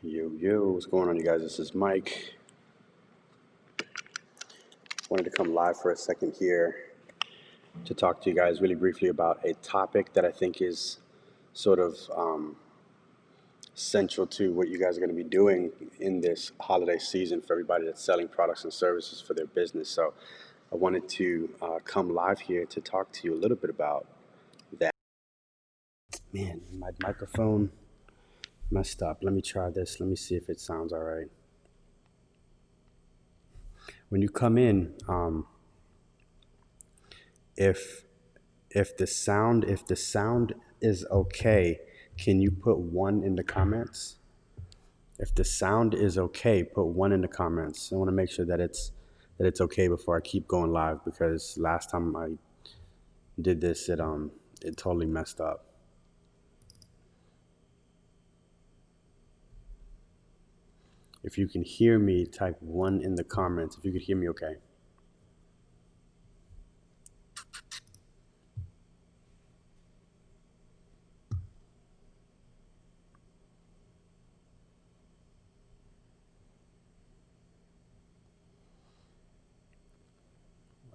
Yo, what's going on, you guys? This is Mike. Wanted to come live for a second here to talk to you guys really briefly about a topic that I think is sort of central to what you guys are going to be doing in this holiday season for everybody that's selling products and services for their business. So I wanted to come live here to talk to you a little bit about that. Man, my microphone messed up. Let me try this. Let me see if it sounds all right. When you come in, if if the sound is okay, can you put one in the comments? If the sound is okay, put one in the comments. I want to make sure that it's okay before I keep going live, because last time I did this, it totally messed up. If you can hear me, type one in the comments. If you could hear me okay.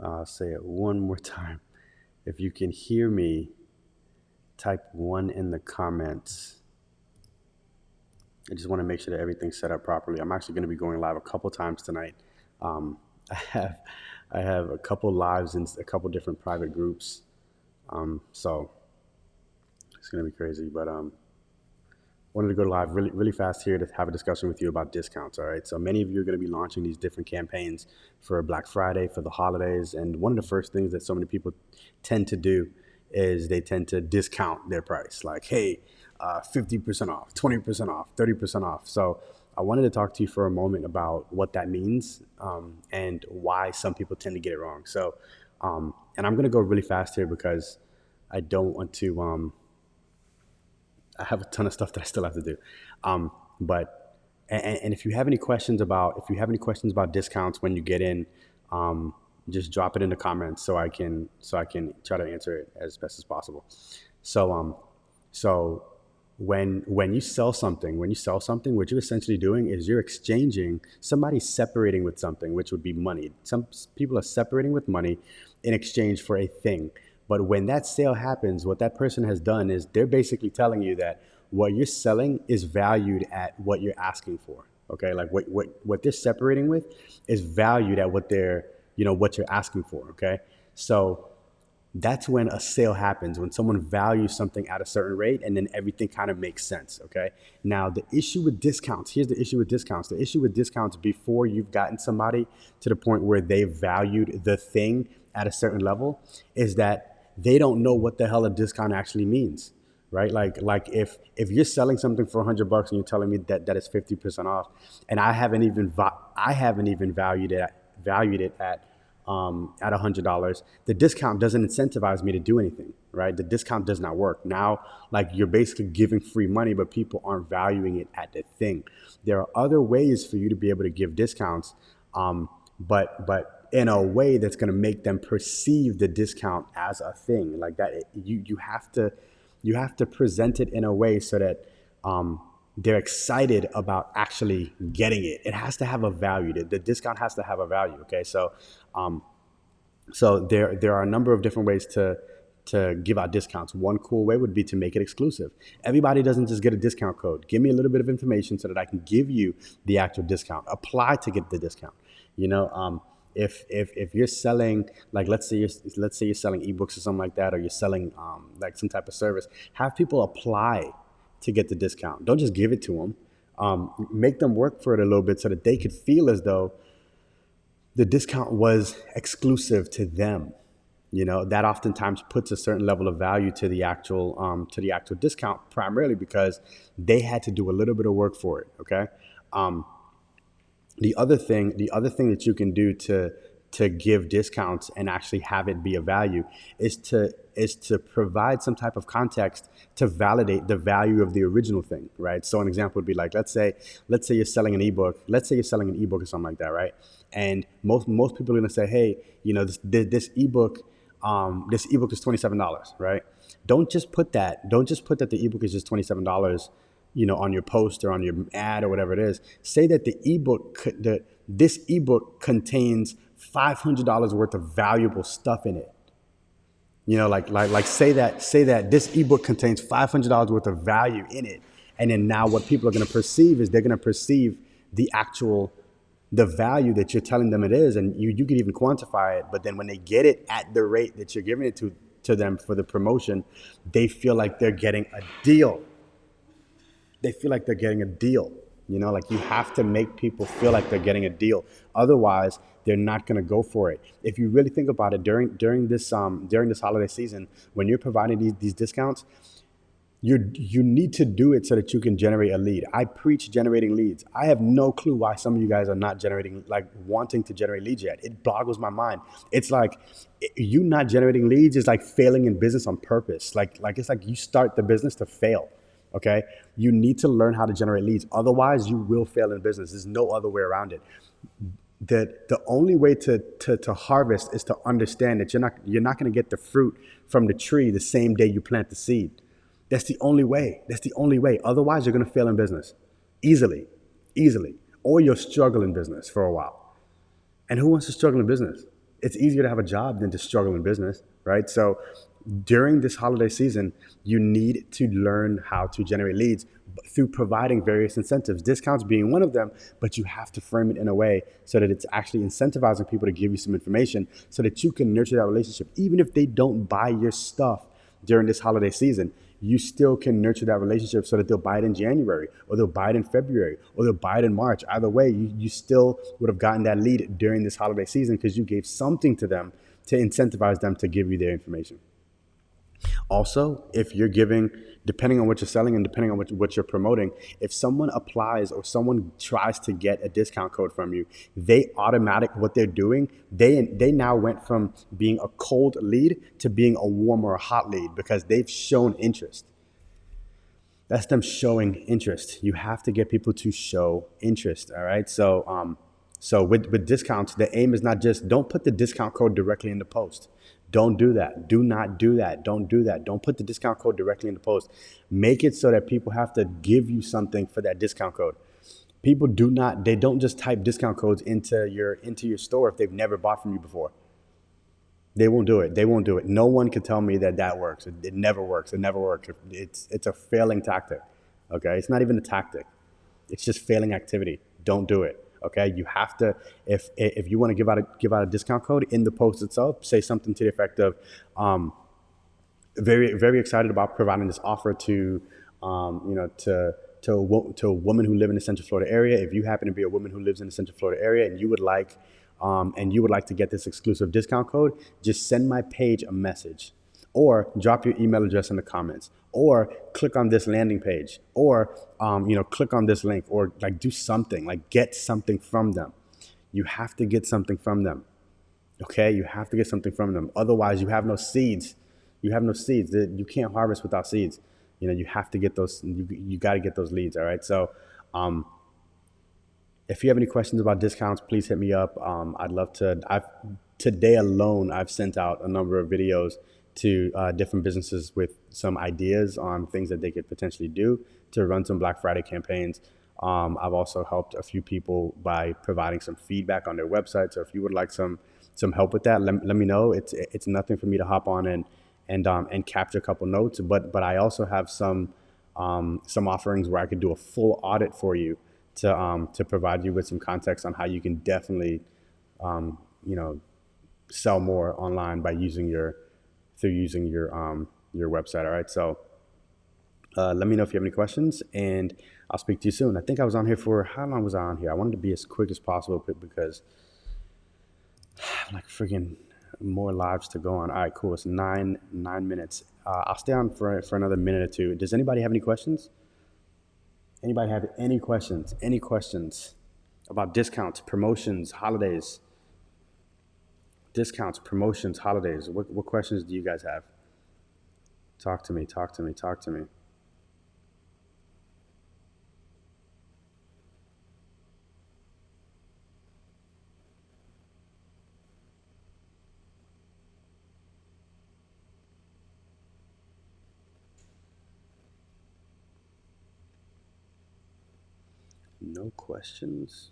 I'll say it one more time. If you can hear me, type one in the comments. I just want to make sure that everything's set up properly. I'm actually going to be going live a couple times tonight. Um, I have I have a couple lives in a couple different private groups, so it's going to be crazy. But wanted to go live really fast here to have a discussion with you about discounts. All right, so many of you are going to be launching these different campaigns for Black Friday, for the holidays, and one of the first things that so many people tend to do is they tend to discount their price. Like, hey, 50% off, 20% off, 30% off. So I wanted to talk to you for a moment about what that means, and why some people tend to get it wrong. So, and I'm going to go really fast here because I don't want to. I have a ton of stuff that I still have to do. But and if you have any questions about discounts when you get in, just drop it in the comments so I can try to answer it as best as possible. So so when you sell something, what you're essentially doing is you're exchanging. Somebody's separating with something, which would be money. Some people are separating with money in exchange for a thing. But when that sale happens, what that person has done is they're basically telling you that what you're selling is valued at what you're asking for. Okay, like what they're separating with is valued at what you're asking for. Okay, so that's when a sale happens, when someone values something at a certain rate, and then everything kind of makes sense. Okay, now the issue with discounts, here's the issue with discounts. The issue with discounts before you've gotten somebody to the point where they valued the thing at a certain level is that they don't know what the hell a discount actually means, right? Like if you're selling something for $100 and you're telling me that it's 50% off, and I haven't even valued it at $100, the discount doesn't incentivize me to do anything, right? The discount does not work. Now, like, you're basically giving free money, but people aren't valuing it at the thing. There are other ways for you to be able to give discounts, but in a way that's going to make them perceive the discount as a thing. Like that, you have to present it in a way so that they're excited about actually getting it. It has to have a value. The discount has to have a value. Okay, so there are a number of different ways to give out discounts. One cool way would be to make it exclusive. Everybody doesn't just get a discount code. Give me a little bit of information so that I can give you the actual discount. Apply to get the discount. You know, if you're selling, like, let's say you're selling ebooks or something like that, or you're selling like some type of service, have people apply to get the discount. Don't just give it to them. Make them work for it a little bit so that they could feel as though the discount was exclusive to them. That oftentimes puts a certain level of value to the actual discount, primarily because they had to do a little bit of work for it. Okay. The other thing that you can do to give discounts and actually have it be a value is to provide some type of context to validate the value of the original thing, right? So an example would be like, let's say you're selling an ebook. Let's say you're selling an ebook or something like that, right? And most people are gonna say, hey, this ebook is $27, right? Don't just put that the ebook is just $27 on your post or on your ad or whatever it is, say that this ebook contains $500 worth of valuable stuff in it. Like say that this ebook contains $500 worth of value in it, and then now what people are going to perceive is they're going to perceive the value that you're telling them it is, and you can even quantify it. But then when they get it at the rate that you're giving it to them for the promotion, they feel like they're getting a deal. They feel like they're getting a deal. Like you have to make people feel like they're getting a deal. Otherwise, they're not going to go for it. If you really think about it, during this holiday season, when you're providing these discounts, you need to do it so that you can generate a lead. I preach generating leads. I have no clue why some of you guys are not wanting to generate leads yet. It boggles my mind. It's like you not generating leads is like failing in business on purpose. Like it's like you start the business to fail. Okay, you need to learn how to generate leads. Otherwise, you will fail in business. There's no other way around it. The only way to harvest is to understand that you're not going to get the fruit from the tree the same day you plant the seed. That's the only way. That's the only way. Otherwise, you're going to fail in business easily, or you'll struggle in business for a while. And who wants to struggle in business? It's easier to have a job than to struggle in business, right? So during this holiday season, you need to learn how to generate leads through providing various incentives, discounts being one of them, but you have to frame it in a way so that it's actually incentivizing people to give you some information so that you can nurture that relationship. Even if they don't buy your stuff during this holiday season, you still can nurture that relationship so that they'll buy it in January, or they'll buy it in February, or they'll buy it in March. Either way, you still would have gotten that lead during this holiday season because you gave something to them to incentivize them to give you their information. Also, if you're giving, depending on what you're selling and depending on what you're promoting, if someone applies or someone tries to get a discount code from you, what they're doing, they now went from being a cold lead to being a warm or a hot lead because they've shown interest. That's them showing interest. You have to get people to show interest. All right. So with discounts, the aim is not just don't put the discount code directly in the post. Don't do that. Do not do that. Don't do that. Don't put the discount code directly in the post. Make it so that people have to give you something for that discount code. People they don't just type discount codes into your store if they've never bought from you before. They won't do it. They won't do it. No one can tell me that works. It never works. It never works. It's a failing tactic. Okay. It's not even a tactic. It's just failing activity. Don't do it. Okay, you have to, if you want to give out a discount code in the post itself, say something to the effect of, very very excited about providing this offer to a woman who lives in the Central Florida area. If you happen to be a woman who lives in the Central Florida area and you would like to get this exclusive discount code, just send my page a message, or drop your email address in the comments, or click on this landing page, or click on this link, or like do something, like get something from them. You have to get something from them. Okay, you have to get something from them. Otherwise, you have no seeds. You have no seeds. You can't harvest without seeds. You have to get those. You got to get those leads. All right. So, if you have any questions about discounts, please hit me up. I'd love to. Today alone, I've sent out a number of videos to different businesses with some ideas on things that they could potentially do to run some Black Friday campaigns. I've also helped a few people by providing some feedback on their website. So if you would like some help with that, let me know. It's nothing for me to hop on and capture a couple notes, but I also have some offerings where I could do a full audit for you to provide you with some context on how you can definitely sell more online by using your website. All right. So let me know if you have any questions, and I'll speak to you soon. I think I was on here how long was I on here? I wanted to be as quick as possible because like freaking more lives to go on. All right, cool. It's nine minutes. I'll stay on for another minute or two. Does anybody have any questions? Anybody have any questions? Any questions about discounts, promotions, holidays? Discounts, promotions, holidays. What questions do you guys have? Talk to me. No questions.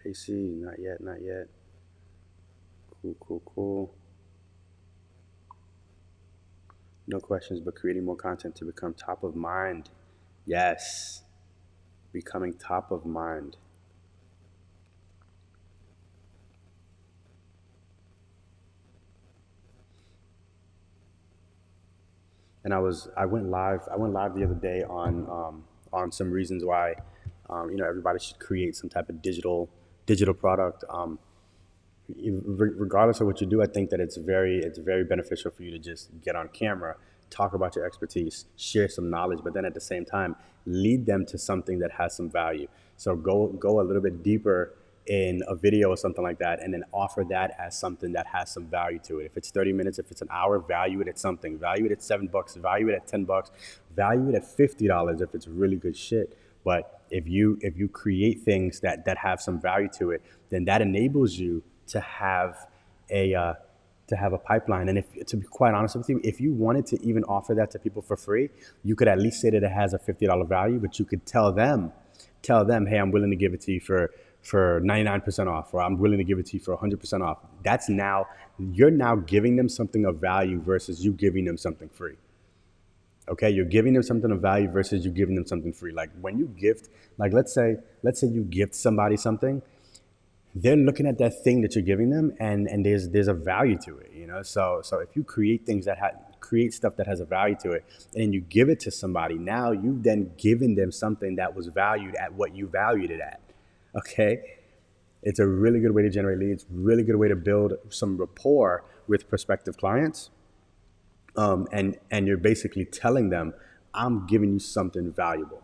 Casey, not yet, not yet. Cool, cool, cool. No questions, but creating more content to become top of mind. Yes, becoming top of mind. And I went live the other day on some reasons why everybody should create some type of digital product. Regardless of what you do, I think that it's very beneficial for you to just get on camera, talk about your expertise, share some knowledge, but then at the same time lead them to something that has some value. So go a little bit deeper in a video or something like that, and then offer that as something that has some value to it. If it's 30 minutes, if it's an hour, value it at something. Value it at $7, value it at $10, value it at $50 if it's really good shit. But if you create things that have some value to it, then that enables you to have a pipeline. And if to be quite honest with you, if you wanted to even offer that to people for free, you could at least say that it has a $50 value, but you could tell them, hey, I'm willing to give it to you for 99% off, or I'm willing to give it to you for 100% off. You're now giving them something of value versus you giving them something free. Okay, you're giving them something of value versus you giving them something free. Like when you gift, like let's say you gift somebody something, they're looking at that thing that you're giving them, and there's a value to it, so if you create things create stuff that has a value to it, and then you give it to somebody, now you've then given them something that was valued at what you valued it at. Okay, it's a really good way to generate leads, really good way to build some rapport with prospective clients. And you're basically telling them, I'm giving you something valuable.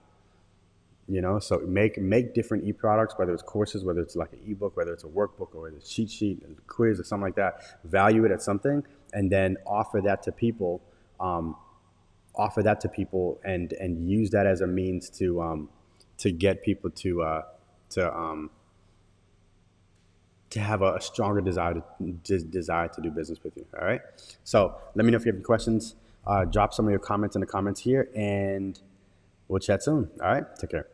So make different e-products, whether it's courses, whether it's like an ebook, whether it's a workbook, or it's a cheat sheet, a quiz, or something like that. Value it at something, and then offer that to people. And use that as a means to get people to have a stronger desire to do business with you. All right. So let me know if you have any questions. Drop some of your comments in the comments here, and we'll chat soon. All right. Take care.